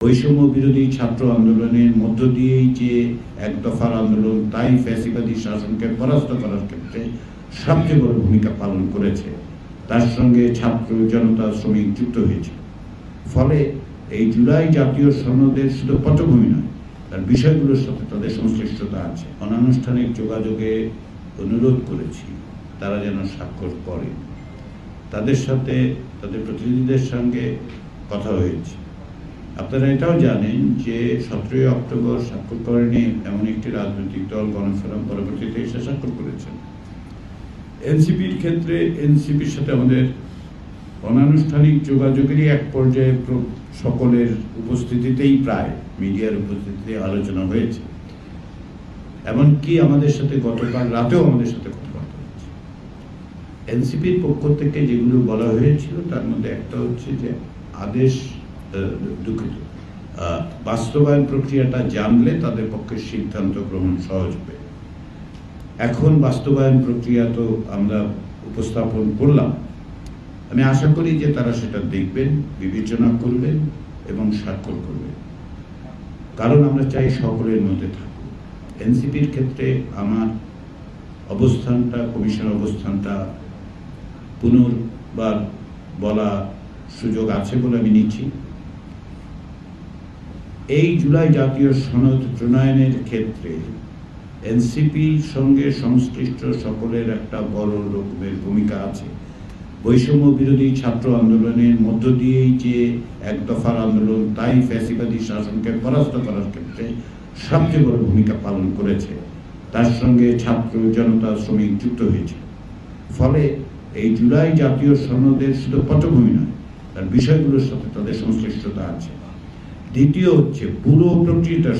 বৈষম্য বিরোধী ছাত্র আন্দোলনের মধ্য দিয়েই যে এক দফার আন্দোলন তাই ফ্যাসিবাদী শাসনকে পরাস্ত করার ক্ষেত্রে সবচেয়ে বড় ভূমিকা পালন করেছে। তার সঙ্গে ছাত্র জনতা শ্রমিক যুক্ত হয়েছে। ফলে এই জুলাই জাতীয় সনদের শুধু পটভূমি নয়, তার বিষয়গুলোর সাথে তাদের সংশ্লিষ্টতা আছে। অনানুষ্ঠানিক যোগাযোগে অনুরোধ করেছি তারা যেন স্বাক্ষর করে। তাদের সাথে তাদের প্রতিনিধিদের সঙ্গে কথা হয়েছে। আপনারা এটাও জানেন যে 17 অক্টোবর স্বাক্ষর করেনি এমন একটি রাজনৈতিক দল গণফোরাম পরবর্তীতে এসে স্বাক্ষর করেছেন। এনসিপির ক্ষেত্রে এনসিপির সাথে আমাদের অনানুষ্ঠানিক যোগাযোগেরই এক পর্যায়ে সকলের উপস্থিতিতেই প্রায় মিডিয়ার উপস্থিতিতে আলোচনা হয়েছে। এমনকি আমাদের সাথে গতকাল রাতেও আমাদের সাথে কথাবার্তা হয়েছে। এনসিপির পক্ষ থেকে যেগুলো বলা হয়েছিল তার মধ্যে একটা হচ্ছে যে আদেশ বাস্তবায়ন প্রক্রিয়াটা জানলে তাদের পক্ষে সিদ্ধান্ত গ্রহণ সহজ হবে। এখন বাস্তবায়ন প্রক্রিয়া তো আমরা উপস্থাপন করলাম। আমি আশা করি যে তারা সেটা দেখবেন, বিবেচনা করবেন এবং স্বাক্ষর করবেন, কারণ আমরা চাই সকলের মধ্যে থাকুক। এনসিপির ক্ষেত্রে আমার অবস্থানটা, কমিশনের অবস্থানটা পুনর্বার বলা সুযোগ আছে বলে আমি নিচ্ছি। এই জুলাই জাতীয় সনদ প্রণয়নের ক্ষেত্রে এনসিপির সঙ্গে সংশ্লিষ্ট সকলের একটা বড় রকমের ভূমিকা আছে। বৈষম্য বিরোধী ছাত্র আন্দোলনের মধ্য দিয়েই যে এক দফার আন্দোলন তাই ফ্যাসিবাদী শাসনকে পরাস্ত করার ক্ষেত্রে সবচেয়ে বড় ভূমিকা পালন করেছে। তার সঙ্গে ছাত্র জনতা শ্রমিক যুক্ত হয়েছে। ফলে এই জুলাই জাতীয় সনদের শুধু পটভূমি নয়, তার বিষয়গুলোর সাথে তাদের সংশ্লিষ্টতা আছে। দ্বিতীয় হচ্ছে পুরো প্রক্রিয়াটার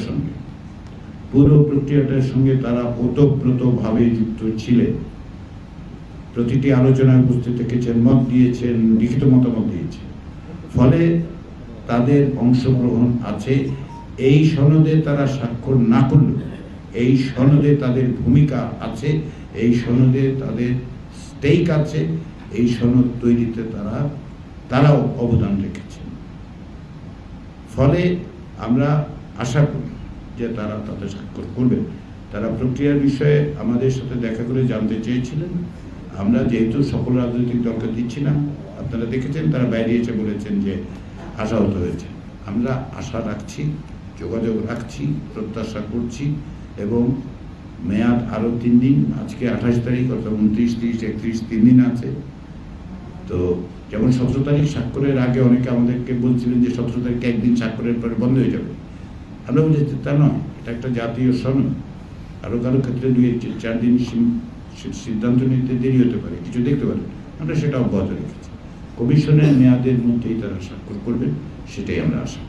সঙ্গে তারা ওতপ্রোতভাবে যুক্ত ছিলেন। প্রতিটি আলোচনায় উপস্থিত থেকেছেন, মত দিয়েছেন, লিখিত মতামত দিয়েছেন। ফলে তাদের অংশগ্রহণ আছে। এই সনদে তারা স্বাক্ষর না করলেও এই সনদে তাদের ভূমিকা আছে, এই সনদে তাদের স্টেক আছে, এই সনদ তৈরিতে তারাও অবদান রেখেছেন। ফলে আমরা আশা করি যে তারা তাদের স্বাক্ষর করবেন। তারা প্রক্রিয়ার বিষয়ে আমাদের সাথে দেখা করে জানতে চেয়েছিলেন। আমরা যেহেতু সকল রাজনৈতিক দলকে দিচ্ছি না, আপনারা দেখেছেন তারা বাইরে এসে বলেছেন যে আশাহত হয়েছে। আমরা আশা রাখছি, যোগাযোগ রাখছি, প্রত্যাশা করছি এবং মেয়াদ আরও 3 দিন। আজকে 28 তারিখ, অর্থাৎ 29, 30, 31 3 দিন আছে। তো যেমন 17 তারিখ স্বাক্ষরের আগে অনেকে আমাদেরকে বলছিলেন যে 17 তারিখে একদিন স্বাক্ষরের পরে বন্ধ হয়ে যাবে। আমরা বলছি তা নয়, এটা একটা জাতীয় সনদ। কারো ক্ষেত্রে 2-4 দিন সিদ্ধান্ত নিতে দেরি হতে পারে, কিছু দেখতে পারে। আমরা সেটা অব্যাহত রেখেছি। কমিশনের মেয়াদের মধ্যেই তারা স্বাক্ষর করবেন, সেটাই আমরা আশা।